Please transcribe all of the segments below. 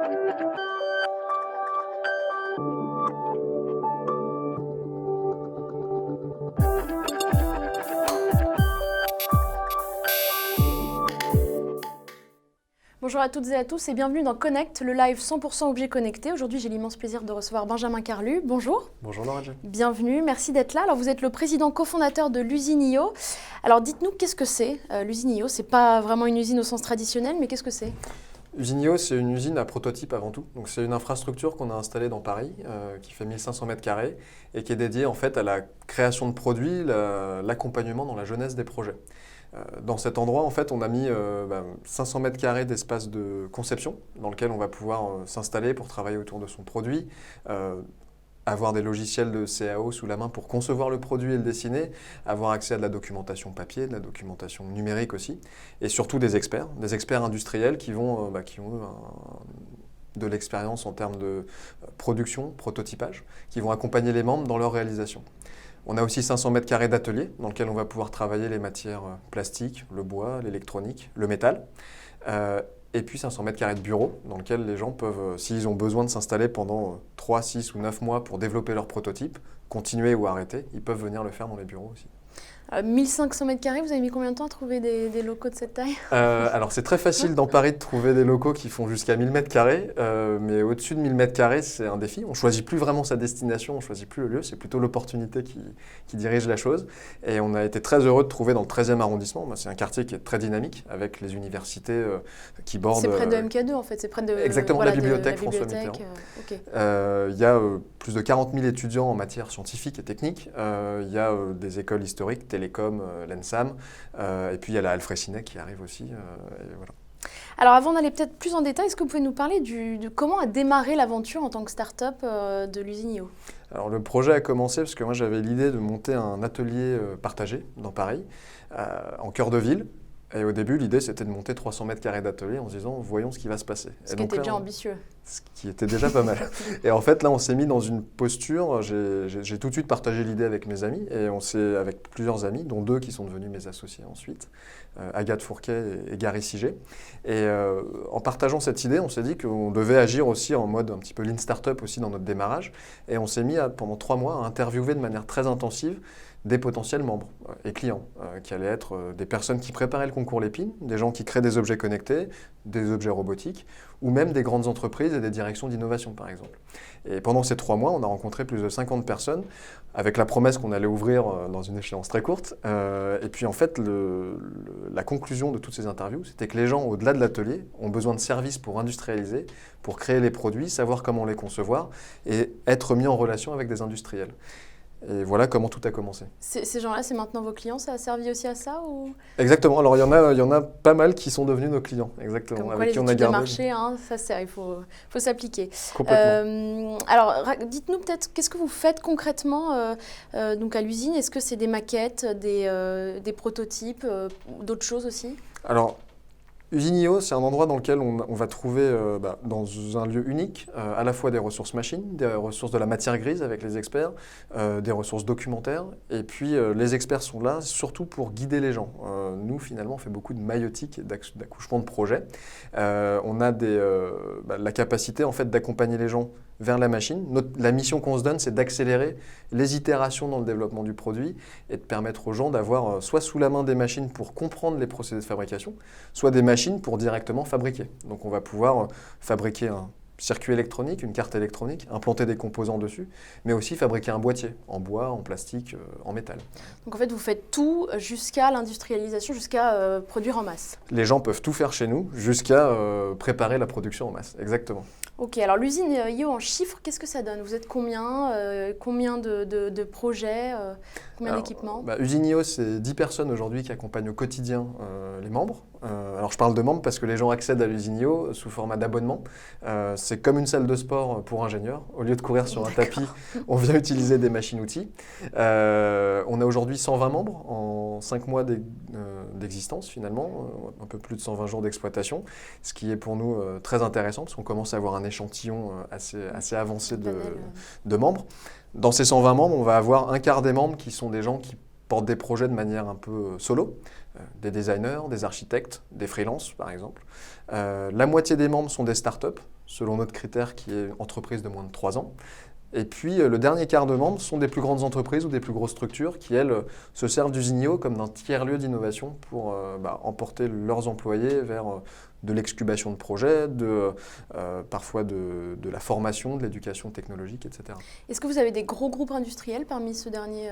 Bonjour à toutes et à tous et bienvenue dans Connect, le live 100% objet connecté. Aujourd'hui, j'ai l'immense plaisir de recevoir Benjamin Carlu. Bonjour. Bonjour Laura. Bienvenue, merci d'être là. Alors, vous êtes le président cofondateur de l'usine IO. Alors, dites-nous, qu'est-ce que c'est l'usine IO? C'est pas vraiment une usine au sens traditionnel, mais qu'est-ce que c'est? Usine IO, c'est une usine à prototype avant tout. Donc, c'est une infrastructure qu'on a installée dans Paris, qui fait 1500 mètres carrés et qui est dédiée en fait à la création de produits, l'accompagnement dans la jeunesse des projets. Dans cet endroit, en fait, on a mis 500 mètres carrés d'espace de conception dans lequel on va pouvoir s'installer pour travailler autour de son produit, avoir des logiciels de CAO sous la main pour concevoir le produit et le dessiner, avoir accès à de la documentation papier, de la documentation numérique aussi, et surtout des experts industriels qui ont de l'expérience en termes de production, prototypage, qui vont accompagner les membres dans leur réalisation. On a aussi 500 mètres carrés d'atelier dans lequel on va pouvoir travailler les matières plastiques, le bois, l'électronique, le métal. Et puis 500 mètres carrés de bureau dans lequel les gens peuvent, s'ils ont besoin de s'installer pendant 3, 6 ou 9 mois pour développer leur prototype, continuer ou arrêter, ils peuvent venir le faire dans les bureaux aussi. 1500 mètres carrés, vous avez mis combien de temps à trouver des locaux de cette taille? Alors c'est très facile dans Paris de trouver des locaux qui font jusqu'à 1000 mètres carrés, mais au-dessus de 1000 mètres carrés, c'est un défi. On ne choisit plus vraiment sa destination, on ne choisit plus le lieu, c'est plutôt l'opportunité qui dirige la chose. Et on a été très heureux de trouver dans le 13e arrondissement. C'est un quartier qui est très dynamique, avec les universités qui bordent... C'est près de MK2 en fait, c'est près de... Exactement, voilà, la bibliothèque la François Mitterrand. Okay. Il y a plus de 40 000 étudiants en matière scientifique et technique. Il y a des écoles historiques, Télécom, l'ENSAM, et puis il y a la Alfrécinet qui arrive aussi. Et voilà. Alors avant d'aller peut-être plus en détail, est-ce que vous pouvez nous parler de comment a démarré l'aventure en tant que start-up de l'usine IO? Alors le projet a commencé parce que moi j'avais l'idée de monter un atelier partagé dans Paris, en cœur de ville. Et au début, l'idée, c'était de monter 300 mètres carrés d'atelier en se disant, voyons ce qui va se passer. Ce qui était déjà ambitieux. Ce qui était déjà pas mal. Et en fait, là, on s'est mis dans une posture, j'ai tout de suite partagé l'idée avec mes amis, et avec plusieurs amis, dont 2 qui sont devenus mes associés ensuite, Agathe Fourquet et Gary Siget. Et en partageant cette idée, on s'est dit qu'on devait agir aussi en mode un petit peu lean startup aussi dans notre démarrage. Et on s'est mis pendant 3 mois à interviewer de manière très intensive des potentiels membres et clients, qui allaient être des personnes qui préparaient le concours Lépine, des gens qui créent des objets connectés, des objets robotiques, ou même des grandes entreprises et des directions d'innovation, par exemple. Et pendant ces 3 mois, on a rencontré plus de 50 personnes, avec la promesse qu'on allait ouvrir dans une échéance très courte. Et puis en fait, la conclusion de toutes ces interviews, c'était que les gens, au-delà de l'atelier, ont besoin de services pour industrialiser, pour créer les produits, savoir comment les concevoir, et être mis en relation avec des industriels. Et voilà comment tout a commencé. Ces gens-là, c'est maintenant vos clients, ça a servi aussi à ça ou... Exactement, alors il y en a pas mal qui sont devenus nos clients, exactement. Comme quoi, avec les qui on a études de gardé. marché, hein, ça sert, il faut s'appliquer. Complètement. Alors, dites-nous peut-être, qu'est-ce que vous faites concrètement donc à l'usine? Est-ce que c'est des maquettes, des prototypes, d'autres choses aussi? Alors, Usine IO, c'est un endroit dans lequel on va trouver, dans un lieu unique, à la fois des ressources machines, des ressources de la matière grise avec les experts, des ressources documentaires, et puis les experts sont là surtout pour guider les gens. Nous, finalement, on fait beaucoup de maïeutique et d'accouchement de projets. On a la capacité en fait, d'accompagner les gens vers la machine. La mission qu'on se donne, c'est d'accélérer les itérations dans le développement du produit et de permettre aux gens d'avoir soit sous la main des machines pour comprendre les procédés de fabrication, soit des machines pour directement fabriquer. Donc on va pouvoir fabriquer un circuit électronique, une carte électronique, implanter des composants dessus, mais aussi fabriquer un boîtier en bois, en plastique, en métal. Donc en fait, vous faites tout jusqu'à l'industrialisation, jusqu'à produire en masse. Les gens peuvent tout faire chez nous jusqu'à préparer la production en masse, exactement. Ok, alors l'usine IO en chiffres, qu'est-ce que ça donne? Vous êtes combien? Combien de projets? Combien d'équipements? Usine IO, c'est 10 personnes aujourd'hui qui accompagnent au quotidien les membres. Alors je parle de membres parce que les gens accèdent à l'usine IO sous format d'abonnement. C'est comme une salle de sport pour ingénieurs. Au lieu de courir sur un tapis, on vient utiliser des machines-outils. On a aujourd'hui 120 membres en 5 mois d'existence finalement, un peu plus de 120 jours d'exploitation, ce qui est pour nous très intéressant parce qu'on commence à avoir un échantillon assez avancé de membres. Dans ces 120 membres, on va avoir un quart des membres qui sont des gens qui portent des projets de manière un peu solo, des designers, des architectes, des freelances par exemple. La moitié des membres sont des startups, selon notre critère qui est entreprise de moins de 3 ans. Et puis le dernier quart de membres sont des plus grandes entreprises ou des plus grosses structures qui, elles, se servent d'Usinio comme d'un tiers-lieu d'innovation pour emporter leurs employés vers de l'excubation de projets, parfois de la formation, de l'éducation technologique, etc. Est-ce que vous avez des gros groupes industriels parmi ces derniers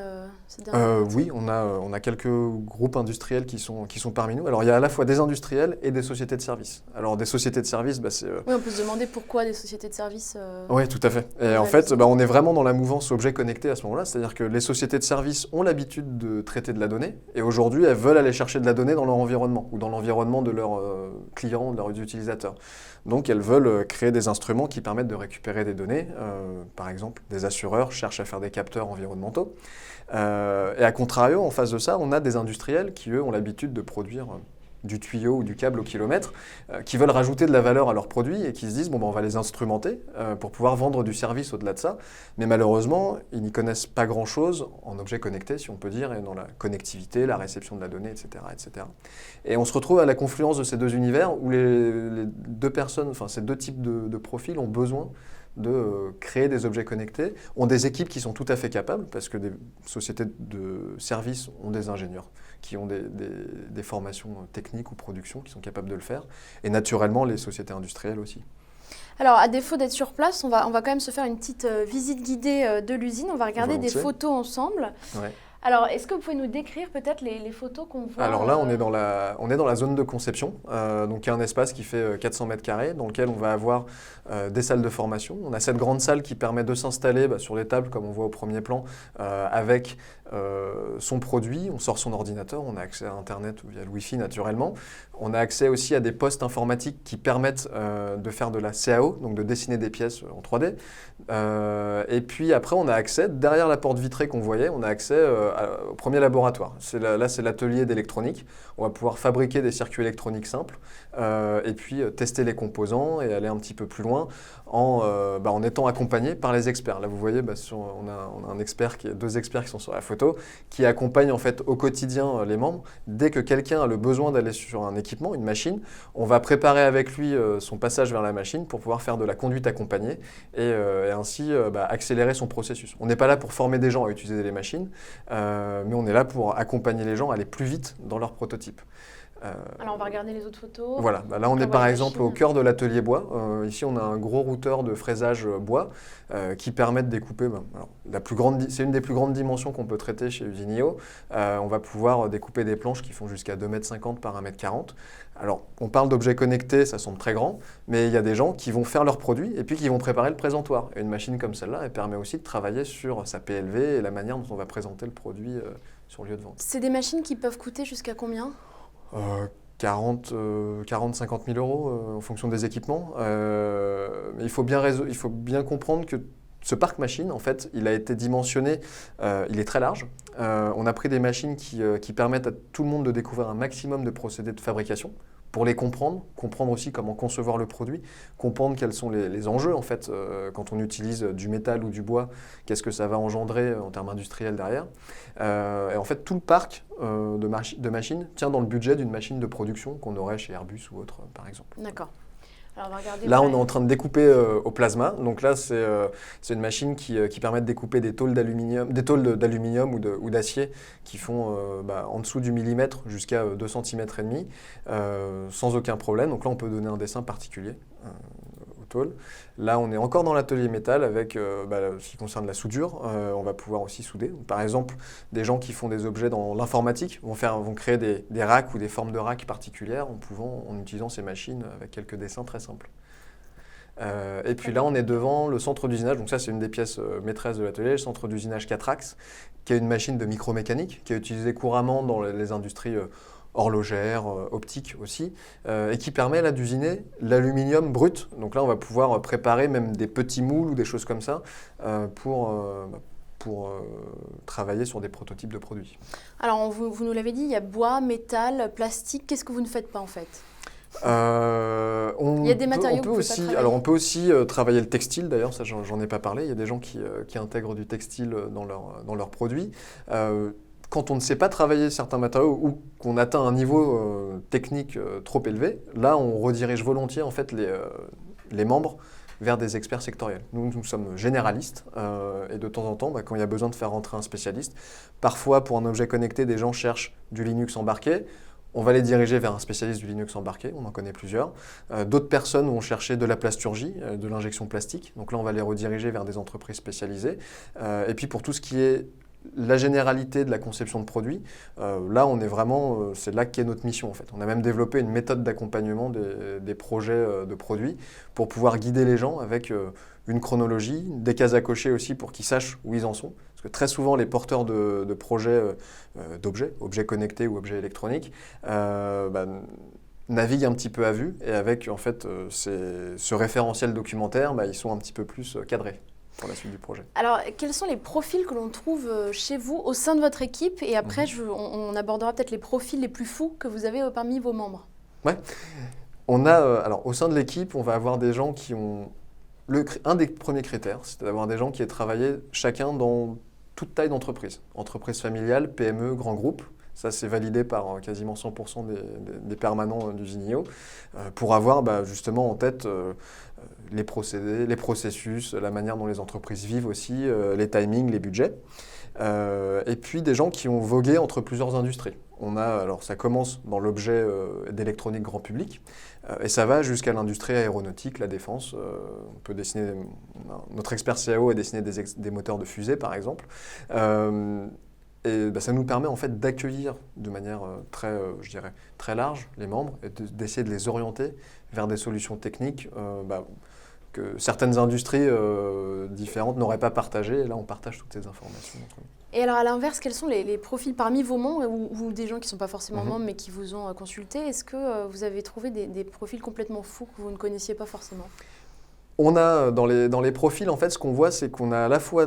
Oui, on a quelques groupes industriels qui sont parmi nous. Alors il y a à la fois des industriels et des sociétés de services. Alors des sociétés de services, c'est... Oui, on peut se demander pourquoi des sociétés de services... Oui, tout à fait. Et en fait, on est vraiment dans la mouvance objet connecté à ce moment-là. C'est-à-dire que les sociétés de services ont l'habitude de traiter de la donnée et aujourd'hui, elles veulent aller chercher de la donnée dans leur environnement ou dans l'environnement de leurs clients, de leurs utilisateurs. Donc elles veulent créer des instruments qui permettent de récupérer des données. Par exemple, des assureurs cherchent à faire des capteurs environnementaux. Et à contrario, en face de ça, on a des industriels qui, eux, ont l'habitude de produire du tuyau ou du câble au kilomètre, qui veulent rajouter de la valeur à leurs produits et qui se disent on va les instrumenter pour pouvoir vendre du service au-delà de ça. Mais malheureusement, ils n'y connaissent pas grand-chose en objets connectés, si on peut dire, et dans la connectivité, la réception de la donnée, etc., etc. Et on se retrouve à la confluence de ces deux univers où les deux personnes, enfin ces deux types de profils ont besoin de créer des objets connectés, ont des équipes qui sont tout à fait capables, parce que des sociétés de services ont des ingénieurs qui ont des formations techniques ou production qui sont capables de le faire, et naturellement les sociétés industrielles aussi. Alors, à défaut d'être sur place, on va quand même se faire une petite visite guidée de l'usine. On va regarder des photos ensemble. Ouais. Alors, est-ce que vous pouvez nous décrire peut-être les photos qu'on voit? Alors là, on est dans la zone de conception. Donc il y a un espace qui fait 400 mètres carrés dans lequel on va avoir des salles de formation. On a cette grande salle qui permet de s'installer sur les tables, comme on voit au premier plan, avec son produit. On sort son ordinateur, on a accès à Internet ou via le Wi-Fi naturellement. On a accès aussi à des postes informatiques qui permettent de faire de la CAO, donc de dessiner des pièces en 3D. Et puis après, on a accès, derrière la porte vitrée qu'on voyait, on a accès au premier laboratoire. Là, c'est l'atelier d'électronique. On va pouvoir fabriquer des circuits électroniques simples et puis tester les composants et aller un petit peu plus loin en étant accompagné par les experts. Là, vous voyez, on a deux experts qui sont sur la photo, qui accompagnent en fait au quotidien les membres. Dès que quelqu'un a le besoin d'aller sur un équipement, une machine, on va préparer avec lui son passage vers la machine pour pouvoir faire de la conduite accompagnée et ainsi accélérer son processus. On n'est pas là pour former des gens à utiliser les machines, mais on est là pour accompagner les gens à aller plus vite dans leur prototype. Alors on va regarder les autres photos. Voilà, là on est par exemple au cœur de l'atelier bois. Ici on a un gros routeur de fraisage bois qui permet de découper. C'est une des plus grandes dimensions qu'on peut traiter chez Usinio. On va pouvoir découper des planches qui font jusqu'à 2,50 m par 1,40 m. Alors on parle d'objets connectés, ça semble très grand, mais il y a des gens qui vont faire leurs produits et puis qui vont préparer le présentoir. Et une machine comme celle-là, elle permet aussi de travailler sur sa PLV et la manière dont on va présenter le produit sur le lieu de vente. C'est des machines qui peuvent coûter jusqu'à combien ? 40-50 000 euros en fonction des équipements. Mais il faut bien comprendre que ce parc machine, en fait, il a été dimensionné, il est très large. On a pris des machines qui permettent à tout le monde de découvrir un maximum de procédés de fabrication pour les comprendre aussi comment concevoir le produit, comprendre quels sont les enjeux en fait quand on utilise du métal ou du bois, qu'est-ce que ça va engendrer en termes industriels derrière. Et en fait, tout le parc de machines tient dans le budget d'une machine de production qu'on aurait chez Airbus ou autre, par exemple. D'accord. Alors, on va regarder là, on est en train de découper au plasma. Donc là, c'est une machine qui permet de découper des tôles d'aluminium ou d'acier qui font en dessous du millimètre jusqu'à 2 cm et demi, sans aucun problème. Donc là, on peut donner un dessin particulier aux tôles. Là, on est encore dans l'atelier métal avec ce qui concerne la soudure. On va pouvoir aussi souder. Donc, par exemple, des gens qui font des objets dans l'informatique vont créer des racks ou des formes de racks particulières en utilisant ces machines avec quelques dessins très simples. Et puis là, on est devant le centre d'usinage. Donc ça, c'est une des pièces maîtresses de l'atelier, le centre d'usinage 4-axes, qui est une machine de micromécanique qui est utilisée couramment dans les industries horlogère, optique aussi, et qui permet là d'usiner l'aluminium brut. Donc là, on va pouvoir préparer même des petits moules ou des choses comme ça pour travailler sur des prototypes de produits. Alors, vous nous l'avez dit, il y a bois, métal, plastique. Qu'est-ce que vous ne faites pas en fait ? Il y a des matériaux que vous pouvez pas travailler. Alors on peut aussi travailler le textile, d'ailleurs, ça j'en ai pas parlé. Il y a des gens qui intègrent du textile dans leurs produits. Quand on ne sait pas travailler certains matériaux ou qu'on atteint un niveau technique trop élevé, là on redirige volontiers en fait les membres vers des experts sectoriels. Nous sommes généralistes et de temps en temps, quand il y a besoin de faire rentrer un spécialiste, parfois pour un objet connecté, des gens cherchent du Linux embarqué. On va les diriger vers un spécialiste du Linux embarqué, on en connaît plusieurs. D'autres personnes vont chercher de la plasturgie, de l'injection plastique. Donc là, on va les rediriger vers des entreprises spécialisées. Et puis pour tout ce qui est la généralité de la conception de produits, là, on est vraiment, c'est là qu'est notre mission en fait. On a même développé une méthode d'accompagnement des projets de produits pour pouvoir guider les gens avec une chronologie, des cases à cocher aussi pour qu'ils sachent où ils en sont. Parce que très souvent, les porteurs de projets objets connectés ou objets électroniques, naviguent un petit peu à vue et avec en fait ce référentiel documentaire, ils sont un petit peu plus cadrés pour la suite du projet. Alors, quels sont les profils que l'on trouve chez vous, au sein de votre équipe? Et après, on abordera peut-être les profils les plus fous que vous avez parmi vos membres. Ouais. On a, alors, au sein de l'équipe, on va avoir des gens qui ont... un des premiers critères, c'est d'avoir des gens qui aient travaillé chacun dans toute taille d'entreprise. Entreprise familiale, PME, grand groupe. Ça, c'est validé par quasiment 100% des permanents d'Usinio pour avoir justement en tête les procédés, les processus, la manière dont les entreprises vivent aussi, les timings, les budgets. Et puis des gens qui ont vogué entre plusieurs industries. Alors ça commence dans l'objet d'électronique grand public et ça va jusqu'à l'industrie aéronautique, la défense. On peut dessiner, notre expert CAO a dessiné des moteurs de fusée par exemple. Et ça nous permet en fait d'accueillir de manière je dirais, très large les membres et d'essayer de les orienter vers des solutions techniques que certaines industries différentes n'auraient pas partagées. Et là, on partage toutes ces informations entre nous. Et alors, à l'inverse, quels sont les profils parmi vos membres ou des gens qui ne sont pas forcément membres mais qui vous ont consulté? Est-ce que vous avez trouvé des profils complètement fous que vous ne connaissiez pas forcément? On a, dans les profils, en fait, ce qu'on voit, c'est qu'on a à la fois...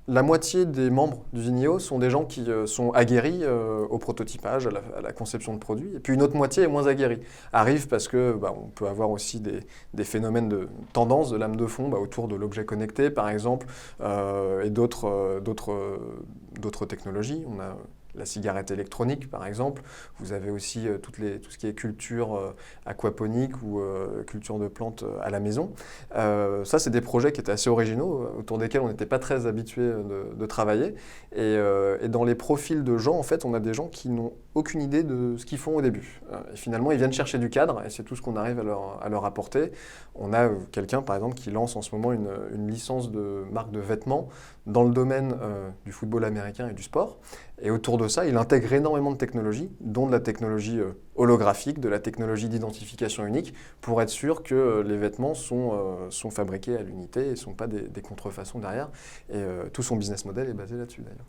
La moitié des membres d'Usinio sont des gens qui sont aguerris au prototypage, à la conception de produits. Et puis une autre moitié est moins aguerrie. Arrive parce que on peut avoir aussi des phénomènes de tendance, de lame de fond autour de l'objet connecté, par exemple, et d'autres technologies. On a la cigarette électronique, par exemple. Vous avez aussi tout ce qui est culture aquaponique ou culture de plantes à la maison. Ça, c'est des projets qui étaient assez originaux, autour desquels on n'était pas très habitués de travailler. Et dans les profils de gens, en fait, on a des gens qui n'ont aucune idée de ce qu'ils font au début. Et finalement, ils viennent chercher du cadre, et c'est tout ce qu'on arrive à leur apporter. On a quelqu'un, par exemple, qui lance en ce moment une licence de marque de vêtements dans le domaine du football américain et du sport. Et autour de ça, il intègre énormément de technologies, dont de la technologie holographique, de la technologie d'identification unique, pour être sûr que les vêtements sont fabriqués à l'unité et ne sont pas des contrefaçons derrière. Et tout son business model est basé là-dessus, d'ailleurs.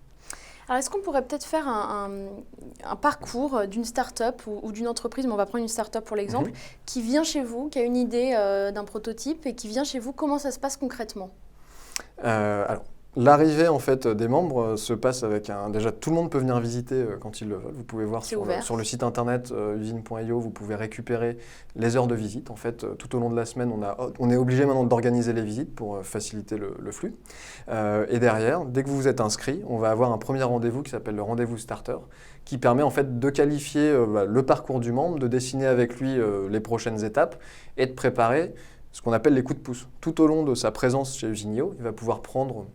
Alors, est-ce qu'on pourrait peut-être faire un parcours d'une start-up ou d'une entreprise, mais on va prendre une start-up pour l'exemple, qui vient chez vous, qui a une idée d'un prototype et qui vient chez vous, comment ça se passe concrètement? Alors, l'arrivée en fait des membres se passe avec déjà tout le monde peut venir visiter quand ils le veulent. Vous pouvez voir sur le site internet usine.io, vous pouvez récupérer les heures de visite. En fait, tout au long de la semaine, on est obligé maintenant d'organiser les visites pour faciliter le flux. Et derrière, dès que vous vous êtes inscrit, on va avoir un premier rendez-vous qui s'appelle le rendez-vous starter, qui permet en fait de qualifier le parcours du membre, de dessiner avec lui les prochaines étapes et de préparer ce qu'on appelle les coups de pouce. Tout au long de sa présence chez Usinio, il va pouvoir prendre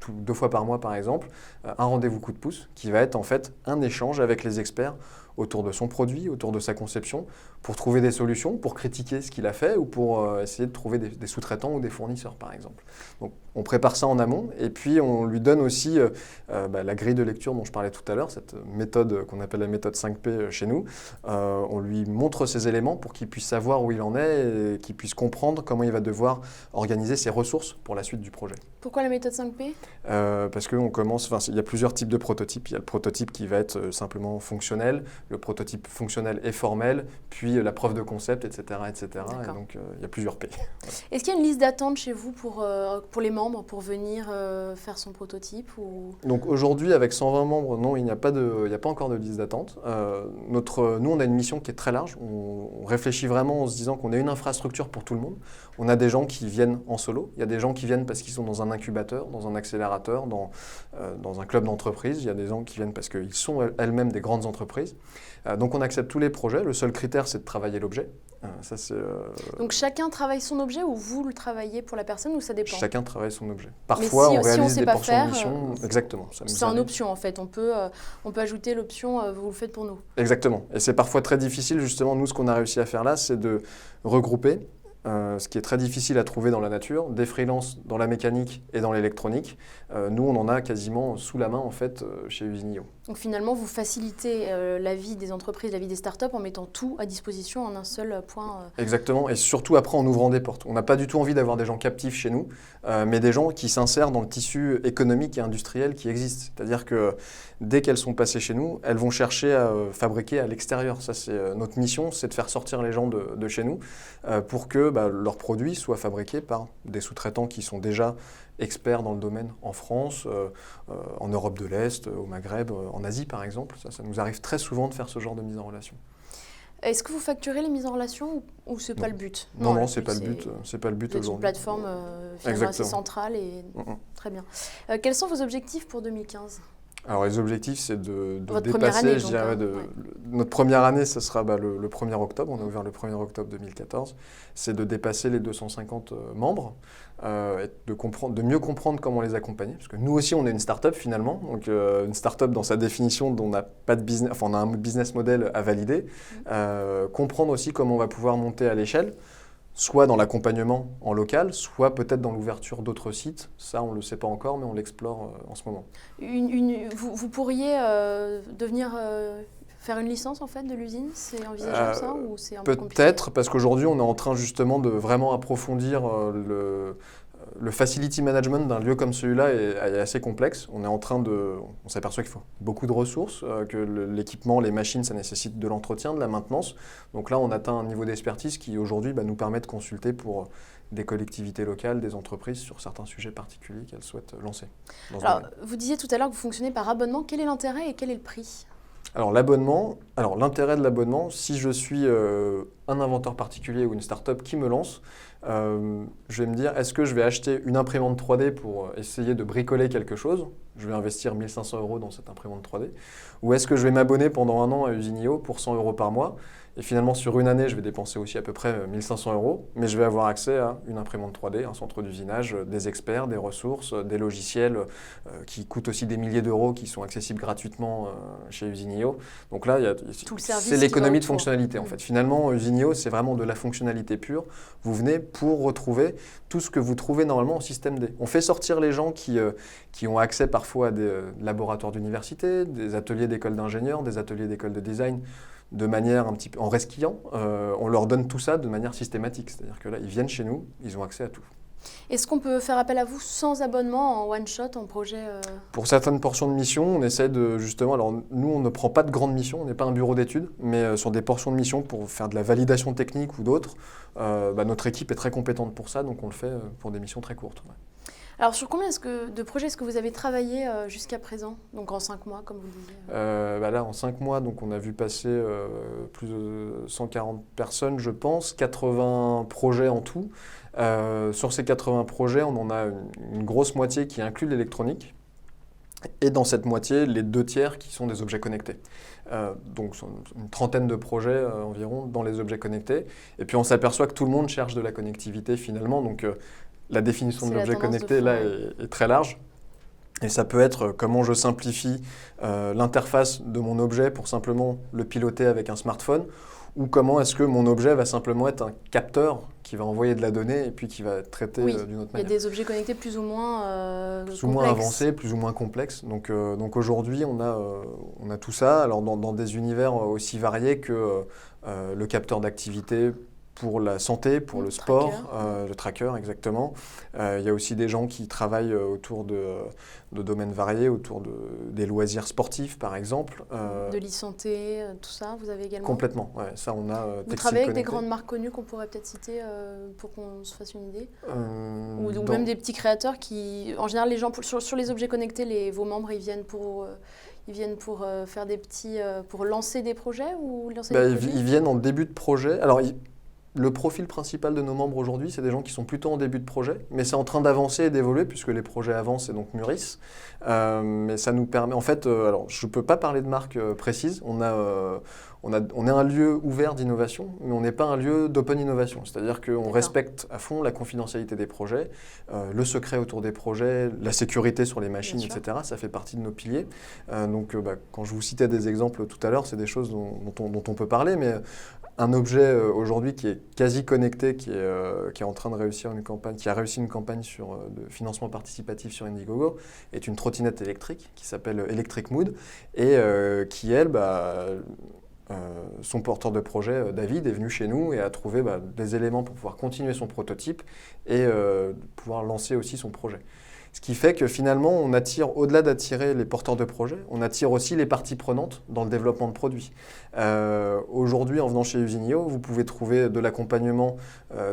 2 fois par mois par exemple, un rendez-vous coup de pouce qui va être en fait un échange avec les experts autour de son produit, autour de sa conception, pour trouver des solutions, pour critiquer ce qu'il a fait ou pour essayer de trouver des sous-traitants ou des fournisseurs par exemple. Donc on prépare ça en amont et puis on lui donne aussi la grille de lecture dont je parlais tout à l'heure, cette méthode qu'on appelle la méthode 5P chez nous. On lui montre ces éléments pour qu'il puisse savoir où il en est et qu'il puisse comprendre comment il va devoir organiser ses ressources pour la suite du projet. Pourquoi la méthode 5P? Parce qu'il y a plusieurs types de prototypes. Il y a le prototype qui va être simplement fonctionnel, le prototype fonctionnel et formel, puis la preuve de concept, etc. etc. Et donc, il y a plusieurs P. Est-ce qu'il y a une liste d'attente chez vous pour les membres pour venir faire son prototype Donc aujourd'hui, avec 120 membres, non, il n'y a pas encore de liste d'attente. Nous, on a une mission qui est très large. On réfléchit vraiment en se disant qu'on a une infrastructure pour tout le monde. On a des gens qui viennent en solo. Il y a des gens qui viennent parce qu'ils sont dans un incubateur, dans un accélérateur, dans un club d'entreprise. Il y a des gens qui viennent parce qu'ils sont elles-mêmes des grandes entreprises. Donc on accepte tous les projets. Le seul critère, c'est de travailler l'objet. Donc chacun travaille son objet ou vous le travaillez pour la personne ou ça dépend? Chacun travaille son objet. Parfois, on réalise des portions de mission. Exactement. C'est en option en fait. On peut ajouter l'option vous le faites pour nous. Exactement. Et c'est parfois très difficile. Justement, nous, ce qu'on a réussi à faire là, c'est de regrouper. Ce qui est très difficile à trouver dans la nature, des freelances dans la mécanique et dans l'électronique. Nous, on en a quasiment sous la main en fait chez Usinio. Donc finalement, vous facilitez la vie des entreprises, la vie des startups en mettant tout à disposition en un seul point. Exactement, et surtout après en ouvrant des portes. On n'a pas du tout envie d'avoir des gens captifs chez nous, mais des gens qui s'insèrent dans le tissu économique et industriel qui existe. C'est-à-dire que dès qu'elles sont passées chez nous, elles vont chercher à fabriquer à l'extérieur. Ça, c'est notre mission, c'est de faire sortir les gens de chez nous pour que leurs produits soient fabriqués par des sous-traitants qui sont déjà experts dans le domaine en France, en Europe de l'Est, au Maghreb, en Asie par exemple. Ça nous arrive très souvent de faire ce genre de mise en relation. Est-ce que vous facturez les mises en relation ou c'est pas le but? Non, c'est pas le but. C'est pas le but aujourd'hui. C'est une plateforme finalement assez centrale et très bien. Quels sont vos objectifs pour 2015? Alors les objectifs, c'est de dépasser, année, je dirais, notre première année, ce sera le 1er octobre, on a ouvert le 1er octobre 2014, c'est de dépasser les 250 membres, et de mieux comprendre comment les accompagner, parce que nous aussi on est une start-up finalement, donc une start-up dans sa définition dont on n'a pas de business, enfin on a un business model à valider, comprendre aussi comment on va pouvoir monter à l'échelle, soit dans l'accompagnement en local, soit peut-être dans l'ouverture d'autres sites. Ça, on ne le sait pas encore, mais on l'explore en ce moment. Vous pourriez devenir faire une licence en fait de l'usine? C'est envisageable ça ou c'est un peu compliqué? Peut-être, parce qu'aujourd'hui, on est en train justement de vraiment approfondir le facility management d'un lieu comme celui-là est assez complexe. On s'aperçoit qu'il faut beaucoup de ressources, que l'équipement, les machines, ça nécessite de l'entretien, de la maintenance. Donc là, on atteint un niveau d'expertise qui aujourd'hui nous permet de consulter pour des collectivités locales, des entreprises sur certains sujets particuliers qu'elles souhaitent lancer. Alors, vous disiez tout à l'heure que vous fonctionnez par abonnement. Quel est l'intérêt et quel est le prix? Alors l'intérêt de l'abonnement, si je suis un inventeur particulier ou une start-up qui me lance, je vais me dire, est-ce que je vais acheter une imprimante 3D pour essayer de bricoler quelque chose? Je vais investir 1 500 € dans cette imprimante 3D. Ou est-ce que je vais m'abonner pendant un an à Usinio pour 100 € par mois? Et finalement, sur une année, je vais dépenser aussi à peu près 1 500 €, mais je vais avoir accès à une imprimante 3D, un centre d'usinage, des experts, des ressources, des logiciels qui coûtent aussi des milliers d'euros, qui sont accessibles gratuitement chez Usinio. Donc là, c'est l'économie de fonctionnalité en fait. Finalement, Usinio, c'est vraiment de la fonctionnalité pure. Vous venez pour retrouver tout ce que vous trouvez normalement en système D. On fait sortir les gens qui ont accès parfois à des laboratoires d'université, des ateliers d'école d'ingénieurs, des ateliers d'école de design, de manière un petit peu en resquillant, on leur donne tout ça de manière systématique. C'est-à-dire que là, ils viennent chez nous, ils ont accès à tout. Est-ce qu'on peut faire appel à vous sans abonnement, en one-shot, en projet Pour certaines portions de mission, on essaie de justement... Alors nous, on ne prend pas de grandes missions, on n'est pas un bureau d'études, mais sur des portions de mission pour faire de la validation technique ou d'autres, notre équipe est très compétente pour ça, donc on le fait pour des missions très courtes. Ouais. Alors, sur combien de projets est-ce que vous avez travaillé jusqu'à présent? Donc en 5 mois, comme vous le disiez. Là, en 5 mois, donc, on a vu passer plus de 140 personnes, je pense, 80 projets en tout. Sur ces 80 projets, on en a une grosse moitié qui inclut l'électronique. Et dans cette moitié, les 2 tiers qui sont des objets connectés. Donc une trentaine de projets environ dans les objets connectés. Et puis on s'aperçoit que tout le monde cherche de la connectivité finalement. Donc la définition de l'objet connecté là est très large. Et ça peut être comment je simplifie l'interface de mon objet pour simplement le piloter avec un smartphone, ou comment est-ce que mon objet va simplement être un capteur qui va envoyer de la donnée et puis qui va être traité d'une autre manière. Il y a des objets connectés plus ou moins plus ou moins avancés, plus ou moins complexes. Donc aujourd'hui, on a tout ça, alors dans des univers aussi variés que le capteur d'activité pour la santé, pour le sport, le tracker exactement. Il y a aussi des gens qui travaillent autour de domaines variés, autour des loisirs sportifs par exemple. De l'e-santé, tout ça, vous avez également? Complètement, ouais, ça on a. Vous travaillez avec des grandes marques connues qu'on pourrait peut-être citer pour qu'on se fasse une idée? Ou même des petits créateurs qui, en général les gens, sur les objets connectés, vos membres ils viennent pour faire des petits, pour lancer des projets ou lancer des projets? Ils viennent en début de projet. Alors, le profil principal de nos membres aujourd'hui, c'est des gens qui sont plutôt en début de projet, mais c'est en train d'avancer et d'évoluer puisque les projets avancent et donc mûrissent. Mais ça nous permet, en fait, alors je ne peux pas parler de marque précise, on est un lieu ouvert d'innovation, mais on n'est pas un lieu d'open innovation. C'est-à-dire qu'on respecte à fond la confidentialité des projets, le secret autour des projets, la sécurité sur les machines, etc. Ça fait partie de nos piliers. Quand je vous citais des exemples tout à l'heure, c'est des choses dont on peut parler, mais un objet aujourd'hui qui est quasi connecté, qui est en train de réussir une campagne, qui a réussi une campagne de financement participatif sur Indiegogo, est une trottinette électrique qui s'appelle Electric Mood et qui, elle, son porteur de projet, David, est venu chez nous et a trouvé des éléments pour pouvoir continuer son prototype et pouvoir lancer aussi son projet. Ce qui fait que finalement, on attire, au-delà d'attirer les porteurs de projets, on attire aussi les parties prenantes dans le développement de produits. Aujourd'hui, en venant chez Usinio, vous pouvez trouver de l'accompagnement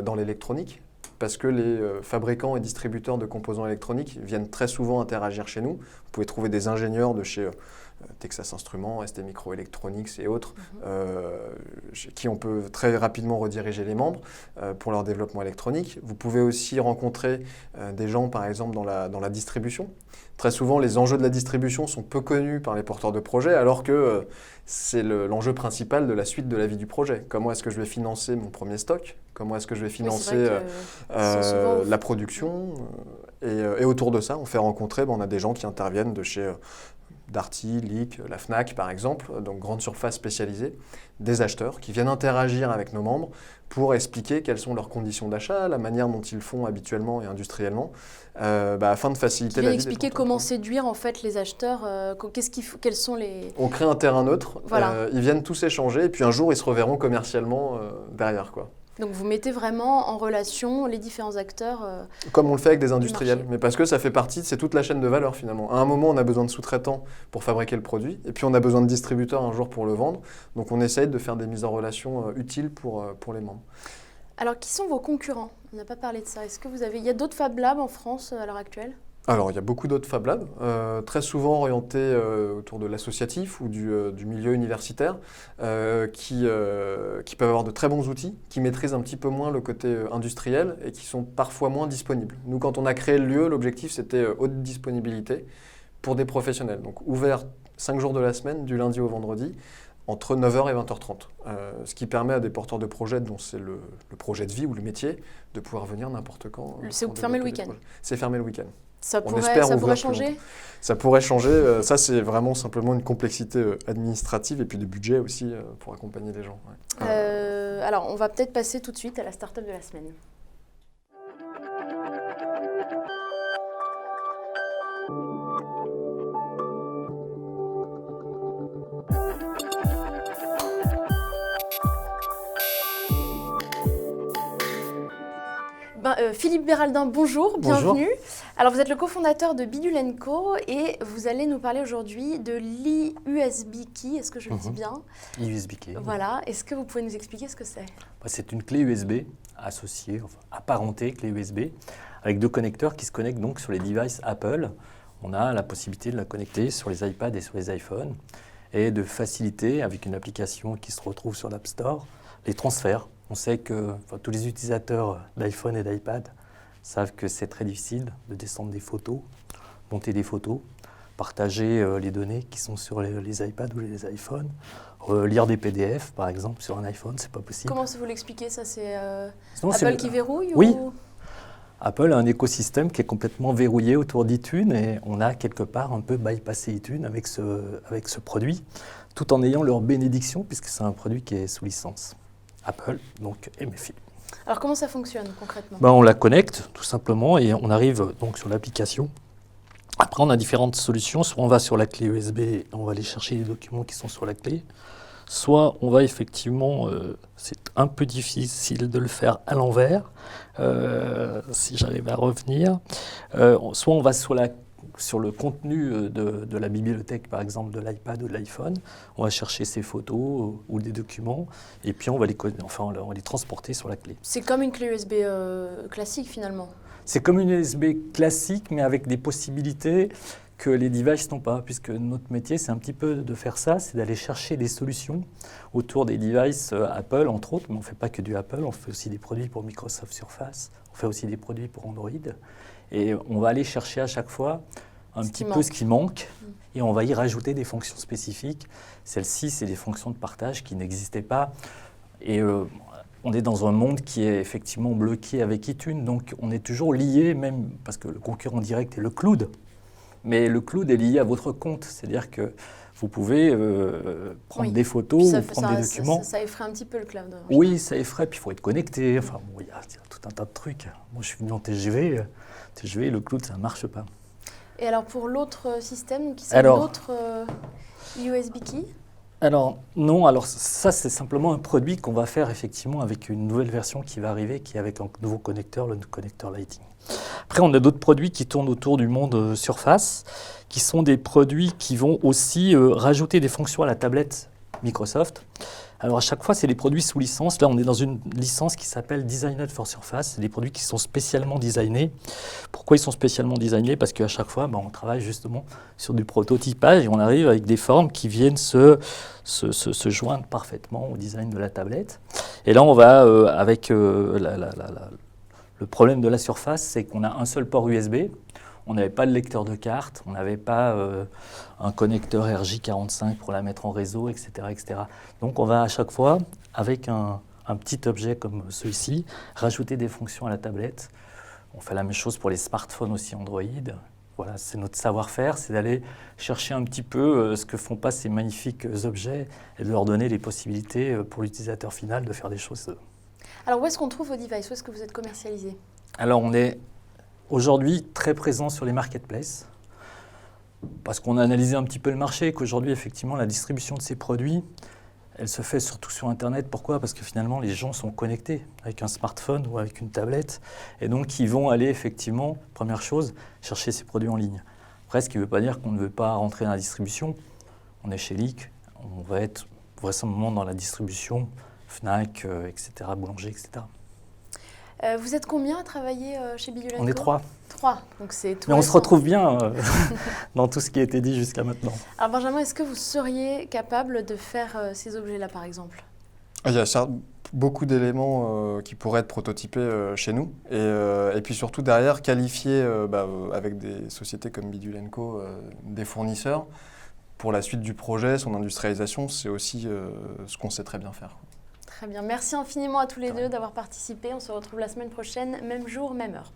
dans l'électronique, parce que les fabricants et distributeurs de composants électroniques viennent très souvent interagir chez nous. Vous pouvez trouver des ingénieurs de chez Texas Instruments, ST Microelectronics et autres, qui on peut très rapidement rediriger les membres pour leur développement électronique. Vous pouvez aussi rencontrer des gens, par exemple, dans la distribution. Très souvent, les enjeux de la distribution sont peu connus par les porteurs de projets, alors que c'est l'enjeu principal de la suite de la vie du projet. Comment est-ce que je vais financer mon premier stock ? Comment est-ce que je vais financer la production et autour de ça, on fait rencontrer, on a des gens qui interviennent de chez Darty, Leek, la Fnac par exemple, donc grande surface spécialisée, des acheteurs qui viennent interagir avec nos membres pour expliquer quelles sont leurs conditions d'achat, la manière dont ils font habituellement et industriellement, afin de faciliter la vie. Expliquer comment séduire en fait les acheteurs, quels sont les... On crée un terrain neutre, voilà. Ils viennent tous échanger et puis un jour ils se reverront commercialement derrière, quoi. Donc vous mettez vraiment en relation les différents acteurs. Comme on le fait avec des industriels, mais parce que ça fait partie, c'est toute la chaîne de valeur finalement. À un moment, on a besoin de sous-traitants pour fabriquer le produit, et puis on a besoin de distributeurs un jour pour le vendre. Donc on essaye de faire des mises en relation utiles pour les membres. Alors qui sont vos concurrents ? On n'a pas parlé de ça. Il y a d'autres Fab Labs en France à l'heure actuelle ? Alors, il y a beaucoup d'autres Fab Labs, très souvent orientés autour de l'associatif ou du milieu universitaire, qui peuvent avoir de très bons outils, qui maîtrisent un petit peu moins le côté industriel et qui sont parfois moins disponibles. Nous, quand on a créé le lieu, l'objectif, c'était haute disponibilité pour des professionnels. Donc, ouvert 5 jours de la semaine, du lundi au vendredi, entre 9h et 20h30. Ce qui permet à des porteurs de projets, dont c'est le projet de vie ou le métier, de pouvoir venir n'importe quand. C'est fermé le week-end ? C'est fermé le week-end. Ça pourrait changer ? Ça pourrait changer. Ça, c'est vraiment simplement une complexité administrative et puis de budget aussi pour accompagner les gens. Ouais. Alors, on va peut-être passer tout de suite à la start-up de la semaine. Philippe Béraldin, bonjour, bienvenue. Alors vous êtes le cofondateur de Bidule & Co et vous allez nous parler aujourd'hui de l'eUSB Key, est-ce que je le dis bien ? eUSB Key. Voilà, est-ce que vous pouvez nous expliquer ce que c'est ? C'est une clé USB associée, apparentée clé USB, avec 2 connecteurs qui se connectent donc sur les devices Apple. On a la possibilité de la connecter sur les iPads et sur les iPhones et de faciliter, avec une application qui se retrouve sur l'App Store, les transferts. On sait que tous les utilisateurs d'iPhone et d'iPad savent que c'est très difficile de descendre des photos, monter des photos, partager les données qui sont sur les iPads ou les iPhones, lire des PDF par exemple sur un iPhone, c'est pas possible. Comment vous l'expliquez ça ? C'est Apple qui verrouille ? Oui. Apple a un écosystème qui est complètement verrouillé autour d'iTunes et on a quelque part un peu bypassé iTunes avec ce produit, tout en ayant leur bénédiction puisque c'est un produit qui est sous licence. Apple, donc MFI. Alors comment ça fonctionne concrètement ? On la connecte tout simplement et on arrive donc sur l'application. Après on a différentes solutions, soit on va sur la clé USB et on va aller chercher les documents qui sont sur la clé, soit on va effectivement, c'est un peu difficile de le faire à l'envers, si j'arrive à revenir, soit on va sur le contenu de la bibliothèque, par exemple, de l'iPad ou de l'iPhone. On va chercher ces photos ou des documents et puis on va les transporter sur la clé. C'est comme une clé USB classique, finalement. C'est comme une USB classique, mais avec des possibilités que les devices n'ont pas, puisque notre métier, c'est un petit peu de faire ça, c'est d'aller chercher des solutions autour des devices Apple, entre autres, mais on ne fait pas que du Apple, on fait aussi des produits pour Microsoft Surface, on fait aussi des produits pour Android, et on va aller chercher à chaque fois un petit peu ce qui manque, et on va y rajouter des fonctions spécifiques. Celles-ci, c'est des fonctions de partage qui n'existaient pas, et on est dans un monde qui est effectivement bloqué avec iTunes, donc on est toujours lié, même parce que le concurrent direct est le cloud, mais le cloud est lié à votre compte, c'est-à-dire que vous pouvez prendre des photos ou prendre des documents. Ça effraie un petit peu le cloud. Oui, ça effraie, puis il faut être connecté. Enfin, bon, il y a tout un tas de trucs. Moi, je suis venu en TGV. TGV, le cloud, ça ne marche pas. Et alors, pour l'autre système, qui c'est l'autre USB Key ? Alors, non, alors ça, c'est simplement un produit qu'on va faire effectivement avec une nouvelle version qui va arriver, qui est avec un nouveau connecteur, le connecteur Lighting. Après, on a d'autres produits qui tournent autour du monde Surface, qui sont des produits qui vont aussi rajouter des fonctions à la tablette Microsoft. Alors à chaque fois, c'est des produits sous licence. Là, on est dans une licence qui s'appelle Designed for Surface. C'est des produits qui sont spécialement designés. Pourquoi ils sont spécialement designés ? Parce qu'à chaque fois, on travaille justement sur du prototypage et on arrive avec des formes qui viennent se joindre parfaitement au design de la tablette. Et là, on va avec le problème de la Surface, c'est qu'on a un seul port USB. On n'avait pas de lecteur de carte, on n'avait pas un connecteur RJ45 pour la mettre en réseau, etc., etc. Donc on va à chaque fois, avec un petit objet comme celui-ci, rajouter des fonctions à la tablette. On fait la même chose pour les smartphones aussi Android. Voilà, c'est notre savoir-faire, c'est d'aller chercher un petit peu ce que font pas ces magnifiques objets et de leur donner les possibilités pour l'utilisateur final de faire des choses. Alors où est-ce qu'on trouve vos devices ? Où est-ce que vous êtes commercialisé ? Alors on est aujourd'hui très présent sur les marketplaces, parce qu'on a analysé un petit peu le marché, qu'aujourd'hui, effectivement, la distribution de ces produits, elle se fait surtout sur Internet. Pourquoi ? Parce que finalement, les gens sont connectés avec un smartphone ou avec une tablette, et donc ils vont aller, effectivement, première chose, chercher ces produits en ligne. Après, ce qui ne veut pas dire qu'on ne veut pas rentrer dans la distribution. On est chez Leak, on va être vraisemblablement dans la distribution, Fnac, etc., boulanger, etc. Vous êtes combien à travailler chez Bidule & Co ? On est 3. 3, donc c'est tout. Mais on se retrouve bien dans tout ce qui a été dit jusqu'à maintenant. Alors Benjamin, est-ce que vous seriez capable de faire ces objets-là, par exemple ? Il y a beaucoup d'éléments qui pourraient être prototypés chez nous. Et puis surtout derrière, qualifier avec des sociétés comme Bidule & Co, des fournisseurs, pour la suite du projet, son industrialisation, c'est aussi ce qu'on sait très bien faire. Très bien. Merci infiniment à tous les deux d'avoir participé. On se retrouve la semaine prochaine, même jour, même heure.